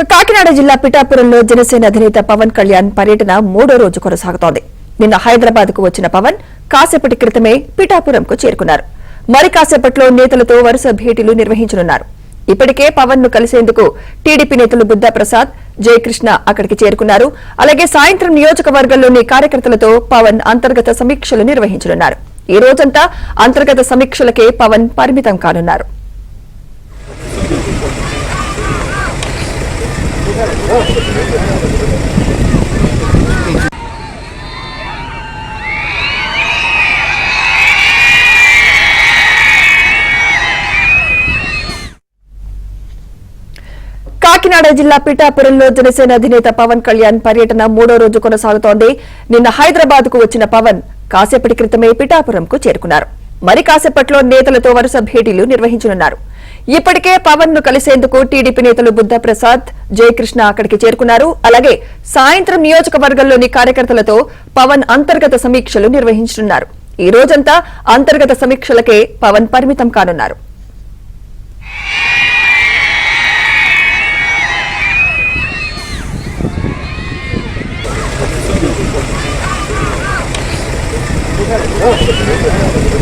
కాకినాడ జిల్లా పిఠాపురంలో జనసేన అధినేత పవన్ కళ్యాణ్ పర్యటన మూడో రోజు కొనసాగుతోంది. నిన్న హైదరాబాద్ కు వచ్చిన పవన్ కాసేపటి క్రితమే పిఠాపురంకు చేరుకున్నారు. మరి కాసేపట్లో నేతలతో వరుస భేటీలు నిర్వహించనున్నారు. ఇప్పటికే పవన్ ను కలిసేందుకు టీడీపీ నేతలు బుద్ధా ప్రసాద్, జయకృష్ణ అక్కడికి చేరుకున్నారు. అలాగే సాయంత్రం నియోజకవర్గంలోని కార్యకర్తలతో పవన్ అంతర్గత సమీక్షలు నిర్వహించనున్నారు. ఈ రోజంతా అంతర్గత సమీక్షలకే పవన్ పరిమితం కానున్నారు. కాకినాడ జిల్లా పిఠాపురంలో జనసేన అధినేత పవన్ కళ్యాణ్ పర్యటన మూడో రోజు కొనసాగుతోంది. నిన్న హైదరాబాద్ కు వచ్చిన పవన్ కాసేపటి క్రితమే పిఠాపురంకు చేరుకున్నారు. మరి కాసేపట్లో నేతలతో వరుస భేటీలు నిర్వహించనున్నారు. ఇప్పటికే పవన్ ను కలిసేందుకు టీడీపీ నేతలు బుద్ధా ప్రసాద్, జయకృష్ణ అక్కడికి చేరుకున్నారు. అలాగే సాయంత్రం నియోజకవర్గంలోని కార్యకర్తలతో పవన్ అంతర్గత సమీక్షలు నిర్వహించనున్నారు. ఈ రోజంతా అంతర్గత సమీక్షలకే పవన్ పరిమితం కానున్నారు. Oh,